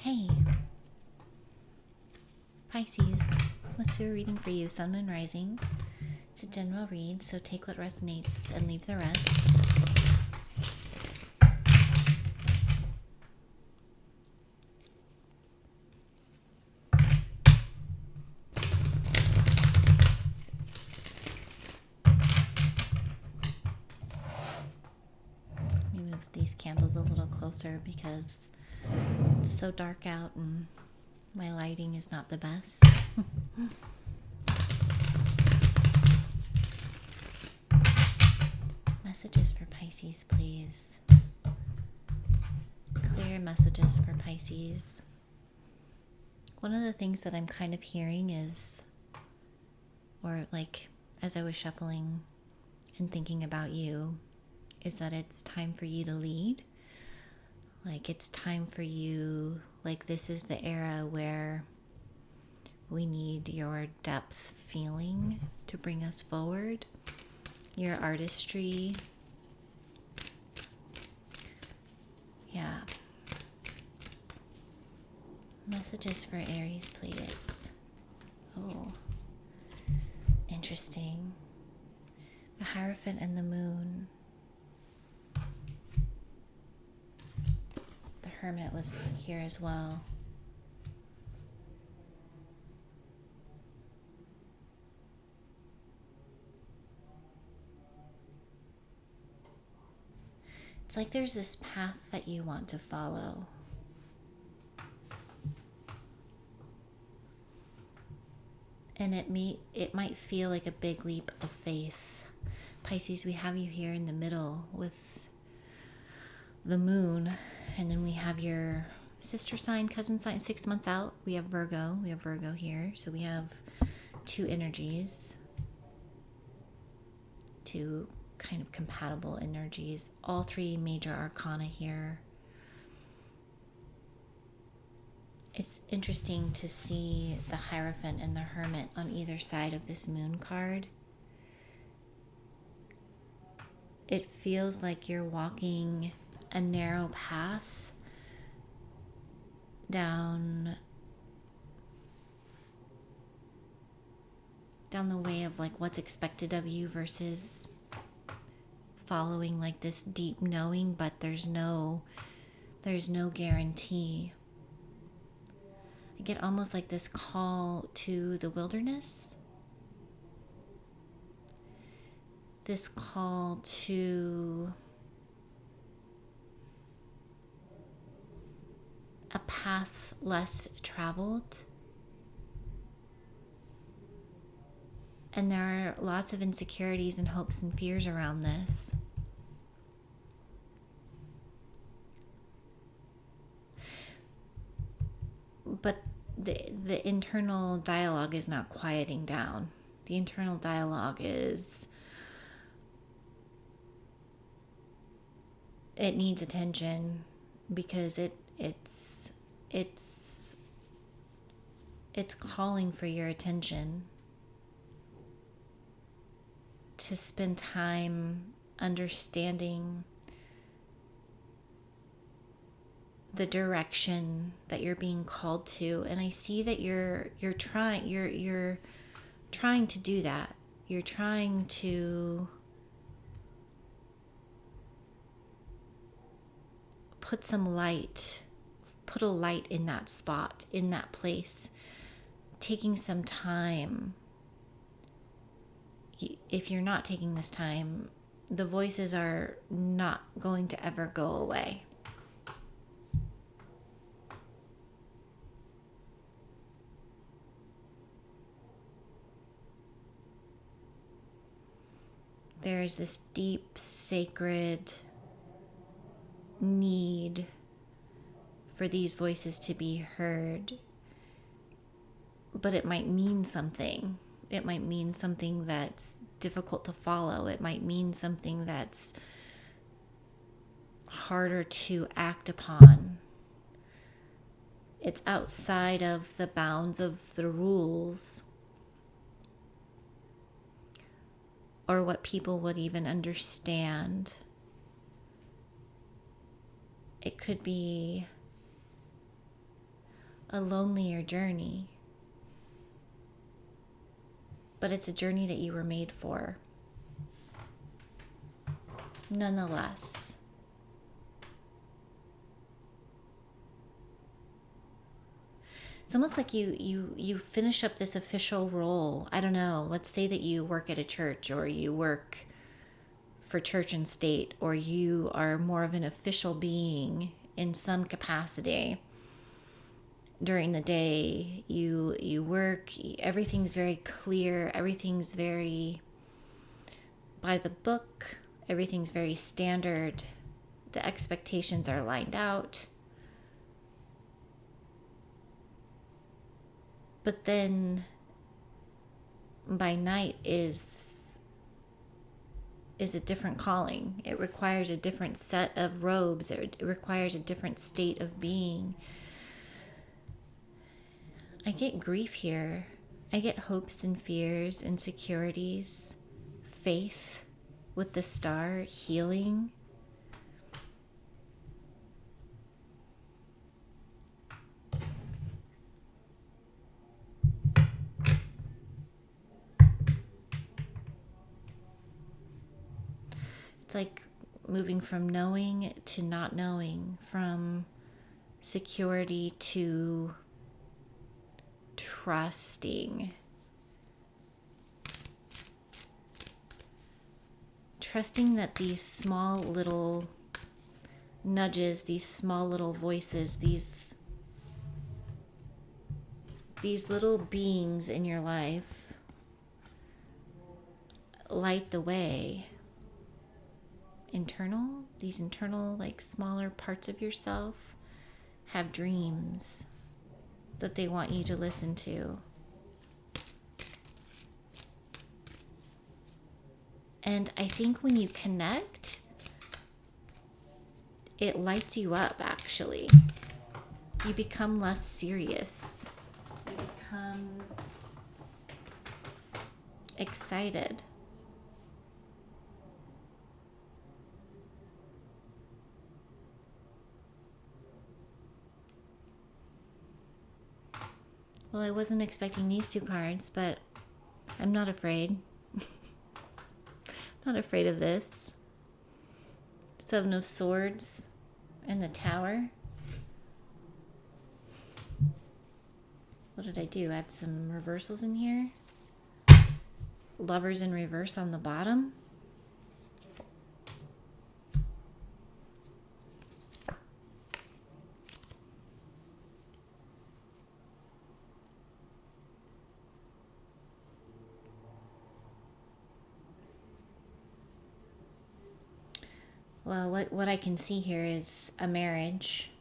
Hey, Pisces, let's do a reading for you, Sun, Moon, Rising. It's a general read, so take what resonates and leave the rest. Let me move these candles a little closer because it's so dark out and my lighting is not the best. Messages for Pisces, please. Clear messages for Pisces. One of the things that I'm kind of hearing is, or like as I was shuffling and thinking about you, is that it's time for you to lead. Like it's time for you, like this is the era where we need your depth feeling to bring us forward, your artistry. Yeah. Messages for Aries, please. Oh, interesting. The Hierophant and the Moon. The Hermit was here as well. It's like there's this path that you want to follow. And it might feel like a big leap of faith. Pisces, we have you here in the middle with the moon, and then we have your sister sign, cousin sign, 6 months out. We have Virgo. We have Virgo here. So we have two energies, two kind of compatible energies. All three major arcana here. It's interesting to see the Hierophant and the Hermit on either side of this moon card. It feels like you're walking a narrow path down the way of like what's expected of you versus following like this deep knowing, but there's no guarantee. I get almost like this call to the wilderness, this call to a path less traveled. And there are lots of insecurities and hopes and fears around this. But the internal dialogue is not quieting down. The internal dialogue it needs attention because it's calling for your attention to spend time understanding the direction that you're being called to. And I see that you're trying to do that. You're trying to put a light in that spot, in that place, taking some time. If you're not taking this time, the voices are not going to ever go away. There is this deep, sacred need for these voices to be heard, but it might mean something. It might mean something that's difficult to follow. It might mean something that's harder to act upon. It's outside of the bounds of the rules or what people would even understand. It could be a lonelier journey, but it's a journey that you were made for. Nonetheless, it's almost like you finish up this official role. I don't know. Let's say that you work at a church, or you work for church and state, or you are more of an official being in some capacity. During the day, you work, everything's very clear, everything's very by the book, everything's very standard. The expectations are lined out. But then by night is a different calling. It requires a different set of robes. It requires a different state of being. I get grief here. I get hopes and fears, insecurities, faith with the star, healing. It's like moving from knowing to not knowing, from security to trusting. Trusting that these small little nudges, these small little voices, these little beings in your life light the way. These internal, like smaller parts of yourself have dreams that they want you to listen to. And I think when you connect, it lights you up, actually. You become less serious. You become excited. Well, I wasn't expecting these two cards, but I'm not afraid. Not afraid of this. Seven of Swords and the Tower. What did I do? Add some reversals in here. Lovers in reverse on the bottom. Well, what I can see here is a marriage.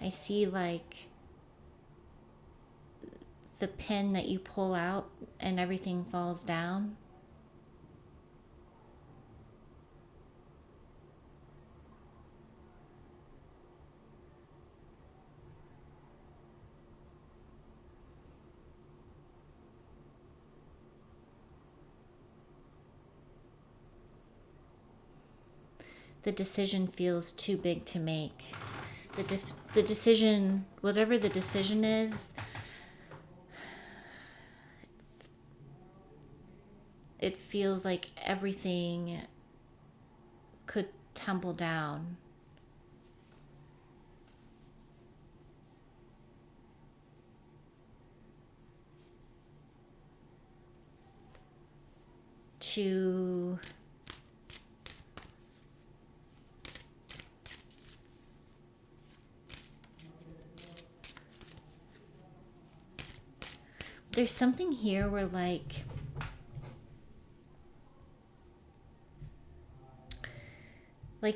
I see like the pin that you pull out and everything falls down. The decision feels too big to make. The decision, whatever the decision is, it feels like everything could tumble down. To there's something here where like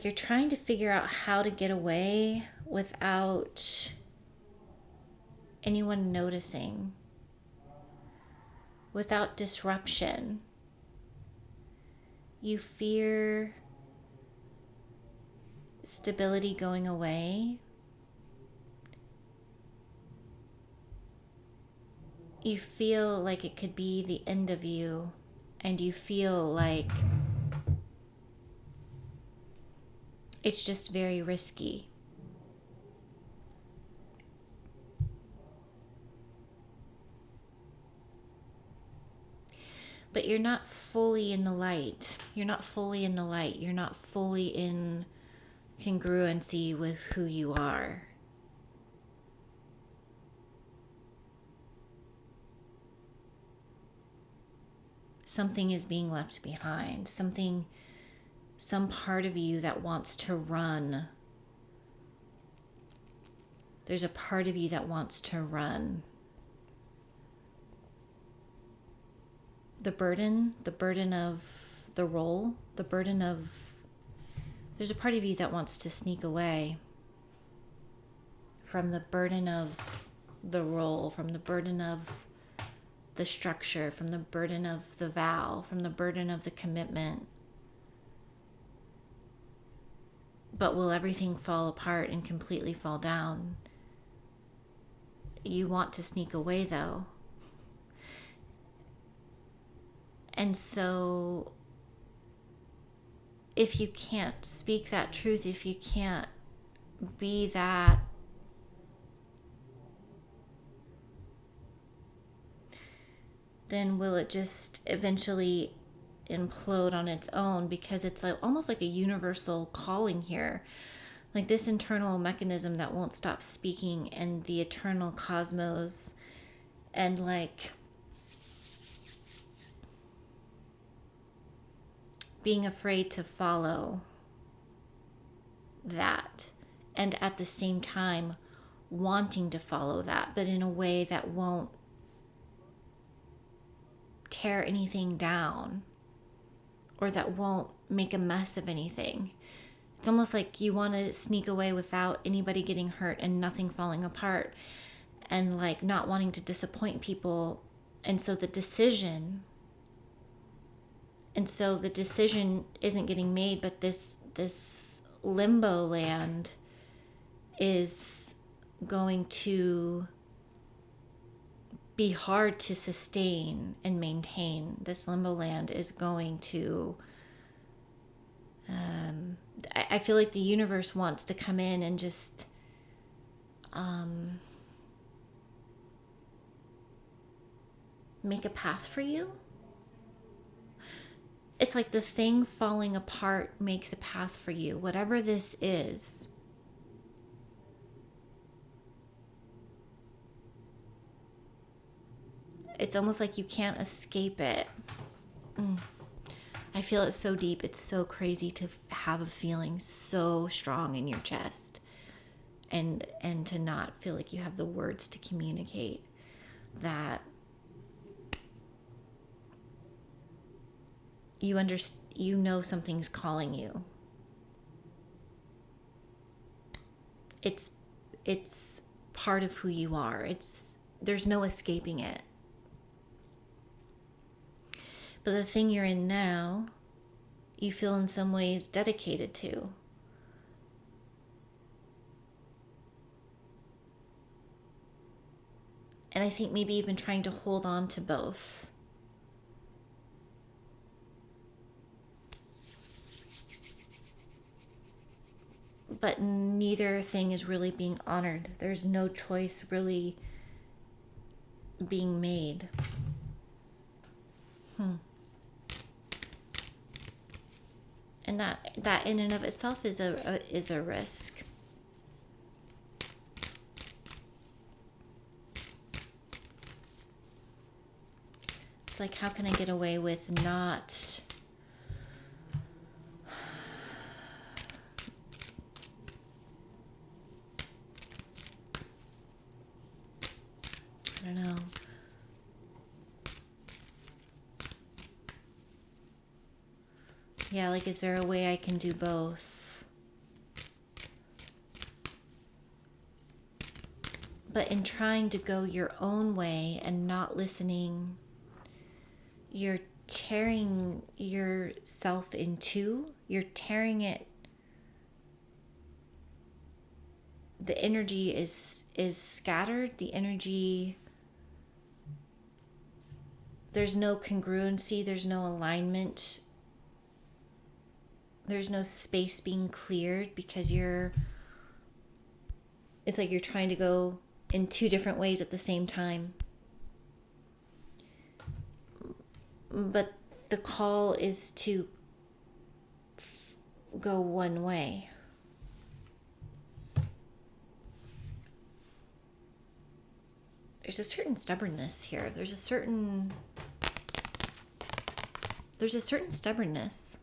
you're trying to figure out how to get away without anyone noticing, without disruption. You fear stability going away, you feel like it could be the end of you, and you feel like it's just very risky. But you're not fully in the light. You're not fully in the light. You're not fully in congruency with who you are. Something is being left behind. Some part of you that wants to run. There's a part of you that wants to run. The burden of the role, there's a part of you that wants to sneak away from the burden of the role, from the burden of the structure, from the burden of the vow, from the burden of the commitment. But will everything fall apart and completely fall down? You want to sneak away though. And so if you can't speak that truth, if you can't be that, then will it just eventually implode on its own? Because it's like almost like a universal calling here, like this internal mechanism that won't stop speaking, and the eternal cosmos, and like being afraid to follow that, and at the same time wanting to follow that, but in a way that won't tear anything down or that won't make a mess of anything. It's almost like you want to sneak away without anybody getting hurt and nothing falling apart, and like not wanting to disappoint people. And so the decision isn't getting made, but this limbo land is going to be hard to sustain and maintain. This limbo land is going to I feel like the universe wants to come in and just make a path for you. It's like the thing falling apart makes a path for you, whatever this is. It's almost like you can't escape it. I feel it so deep. It's so crazy to have a feeling so strong in your chest, and to not feel like you have the words to communicate that you know something's calling you. It's part of who you are. There's no escaping it. But the thing you're in now, you feel in some ways dedicated to. And I think maybe even trying to hold on to both. But neither thing is really being honored. There's no choice really being made. And that in and of itself is a risk. It's like, how can I get away with not I don't know. Yeah, like, is there a way I can do both? But in trying to go your own way and not listening, you're tearing yourself in two. You're tearing it the energy is scattered. The energy, there's no congruency, there's no alignment, there's no space being cleared, because it's like you're trying to go in two different ways at the same time. But the call is to go one way. There's a certain stubbornness here. There's a certain stubbornness.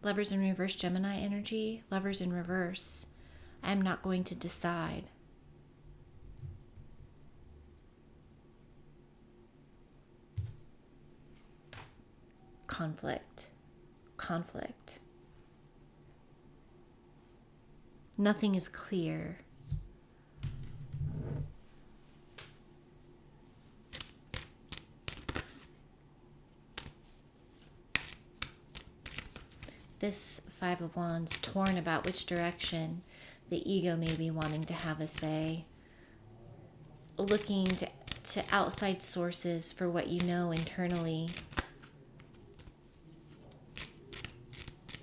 Lovers in reverse, Gemini energy. Lovers in reverse. I'm not going to decide. Conflict. Nothing is clear. This Five of Wands, torn about which direction. The ego may be wanting to have a say. Looking to outside sources for what you know internally.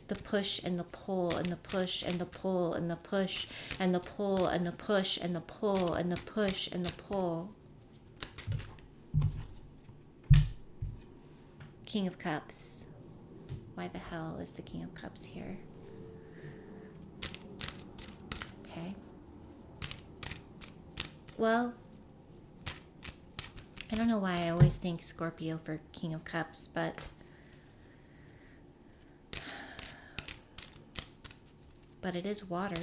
The push and the pull and the push and the pull and the push and the pull and the push and the pull and the push and the pull. King of Cups. Why the hell is the King of Cups here? Okay. Well, I don't know why I always think Scorpio for King of Cups, but it is water.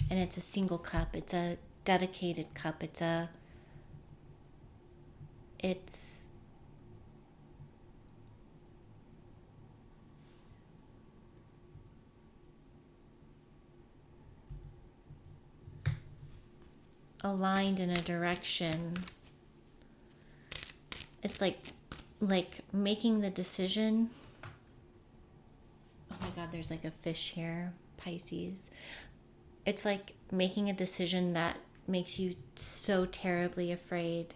And it's a single cup. It's a dedicated cup. It's aligned in a direction. It's like making the decision. Oh my God, there's like a fish here, Pisces. It's like making a decision that makes you so terribly afraid.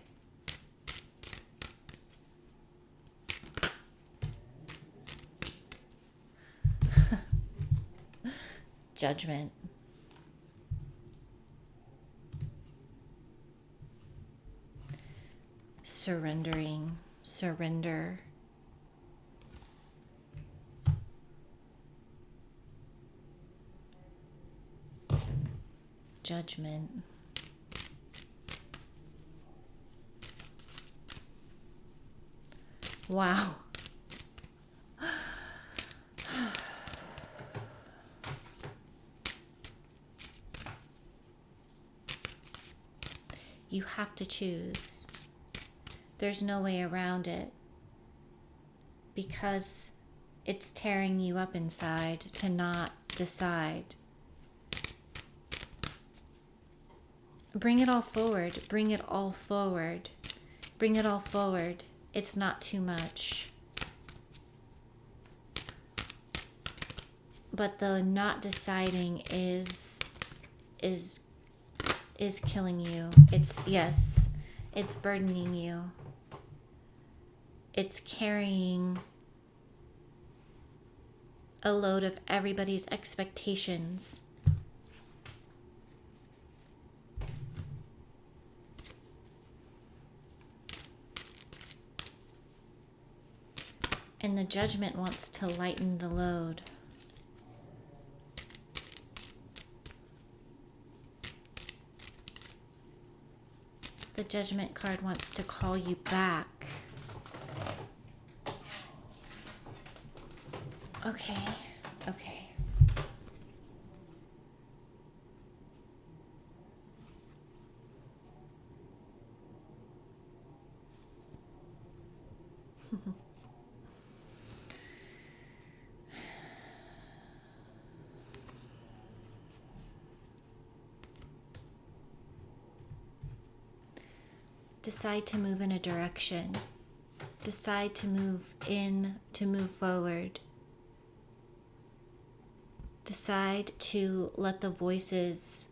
Judgment. Surrender. Judgment. Wow. You have to choose. There's no way around it, because it's tearing you up inside to not decide. Bring it all forward. Bring it all forward. Bring it all forward. It's not too much. But the not deciding is killing you. It's burdening you. It's carrying a load of everybody's expectations. And the Judgment wants to lighten the load. The Judgment card wants to call you back. Okay. Decide to move in a direction. Decide to move forward. Decide to let the voices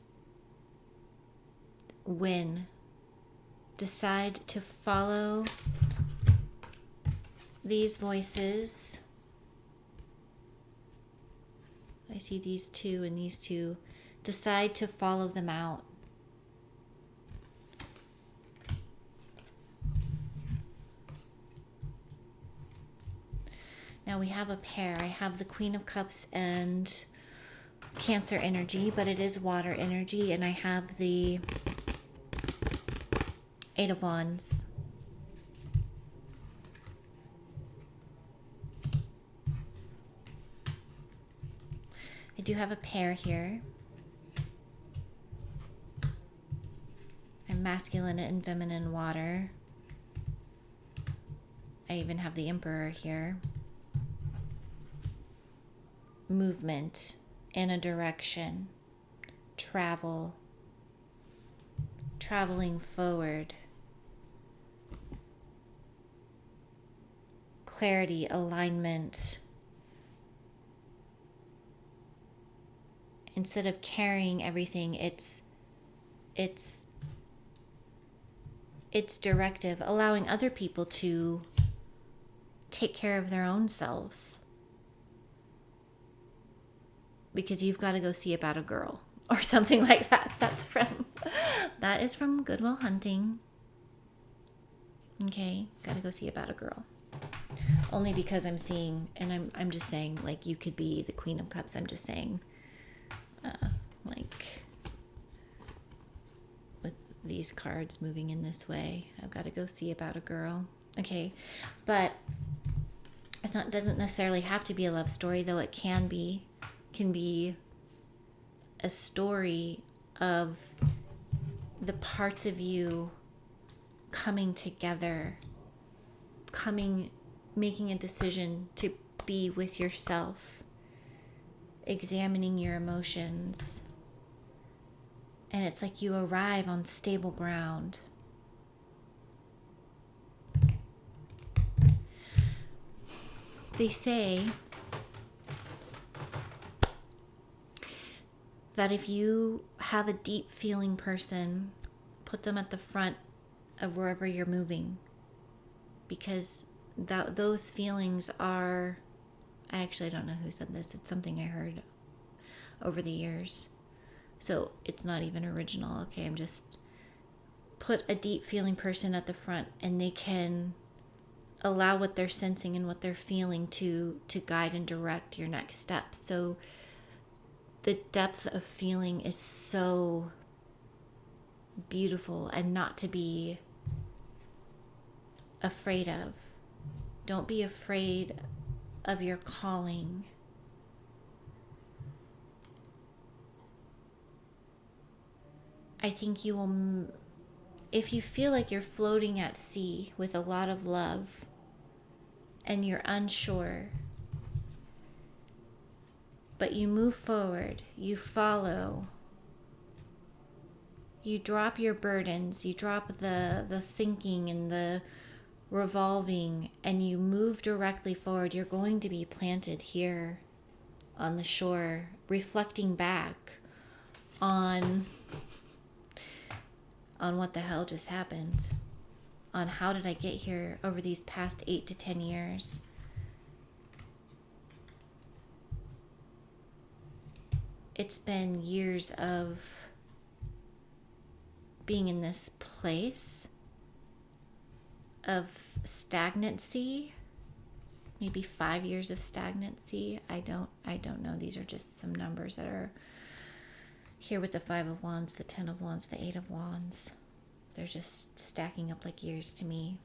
win. Decide to follow these voices. I see these two and these two. Decide to follow them out. Now we have a pair. I have the Queen of Cups and Cancer energy, but it is water energy, and I have the Eight of Wands. I do have a pair here. I'm masculine and feminine water. I even have the Emperor here. Movement in a direction. Travel. Traveling forward. Clarity, alignment. Instead of carrying everything, it's directive, allowing other people to take care of their own selves. Because you've got to go see about a girl or something like that. That is from Good Will Hunting. Okay, got to go see about a girl. Only because I'm seeing, and I'm just saying, like, you could be the Queen of Cups. I'm just saying, like, with these cards moving in this way, I've got to go see about a girl. Okay, but doesn't necessarily have to be a love story, though it can be a story of the parts of you coming together, making a decision to be with yourself, examining your emotions. And it's like you arrive on stable ground. They say that if you have a deep feeling person, put them at the front of wherever you're moving, because those feelings are, I actually don't know who said this, it's something I heard over the years, so it's not even original. Okay, I'm just put a deep feeling person at the front, and they can allow what they're sensing and what they're feeling to guide and direct your next step. So the depth of feeling is so beautiful and not to be afraid of. Don't be afraid of your calling. I think you will, if you feel like you're floating at sea with a lot of love and you're unsure, but you move forward, you follow, you drop your burdens, you drop the thinking and the revolving, and you move directly forward, you're going to be planted here on the shore, reflecting back on what the hell just happened, on how did I get here over these past 8 to 10 years. It's been years of being in this place of stagnancy, maybe 5 years of stagnancy. I don't know. These are just some numbers that are here with the 5 of Wands, the 10 of Wands, the 8 of Wands. They're just stacking up like years to me.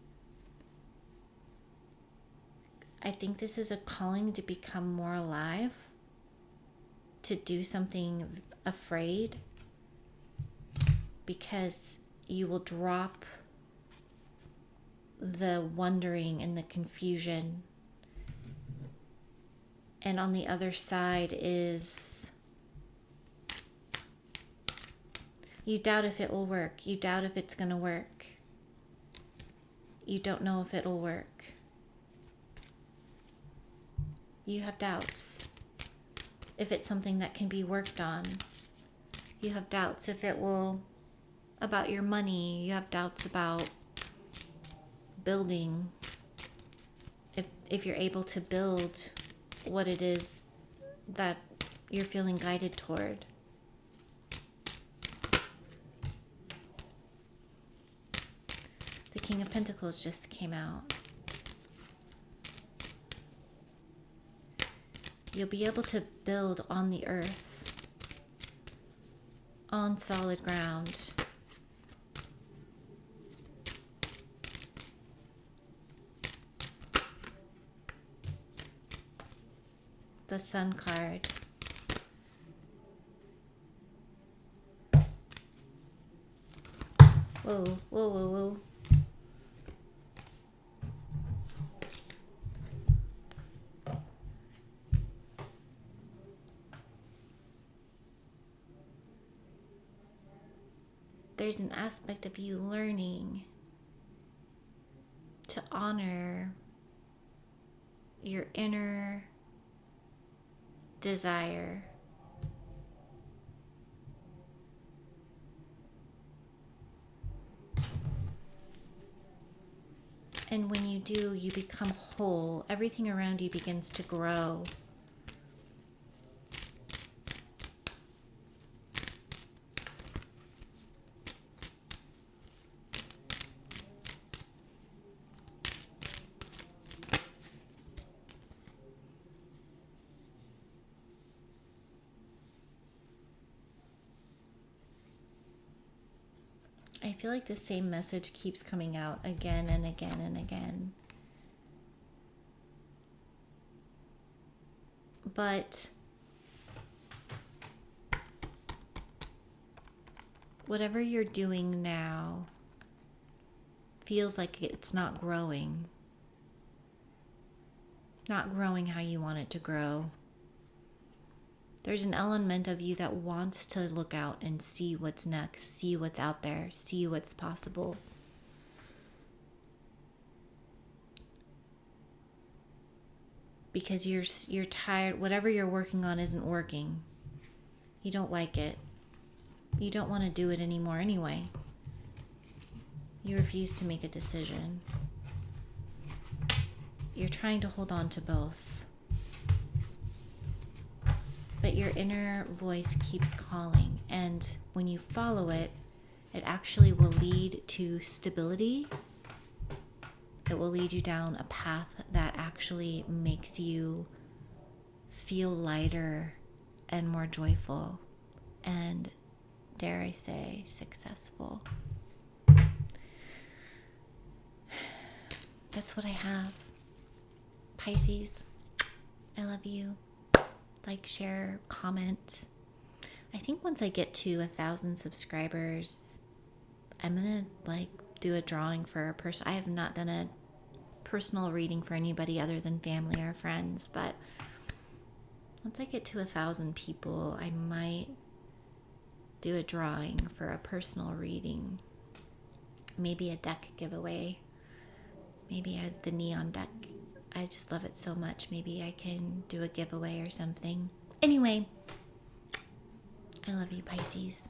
I think this is a calling to become more alive, to do something afraid, because you will drop the wondering and the confusion. And on the other side is you doubt if it will work. You doubt if it's going to work. You don't know if it will work. You have doubts. if it's something that can be worked on. You have doubts if it will, about your money. You have doubts about building, if you're able to build what it is that you're feeling guided toward. The King of Pentacles just came out. You'll be able to build on the earth, on solid ground. The Sun card. Whoa, whoa, whoa, whoa. There's an aspect of you learning to honor your inner desire. And when you do, you become whole. Everything around you begins to grow. I feel like the same message keeps coming out again and again and again. But whatever you're doing now feels like it's not growing. Not growing how you want it to grow. There's an element of you that wants to look out and see what's next, see what's out there, see what's possible. Because you're tired, whatever you're working on isn't working. You don't like it. You don't want to do it anymore anyway. You refuse to make a decision. You're trying to hold on to both. But your inner voice keeps calling, and when you follow it, it actually will lead to stability. It will lead you down a path that actually makes you feel lighter and more joyful and, dare I say, successful. That's what I have. Pisces, I love you. Like, share, comment. I think once I get to 1,000 subscribers, I'm gonna do a drawing for a person. I have not done a personal reading for anybody other than family or friends, but once I get to 1,000 people, I might do a drawing for a personal reading. Maybe a deck giveaway. Maybe the neon deck. I just love it so much. Maybe I can do a giveaway or something. Anyway, I love you, Pisces.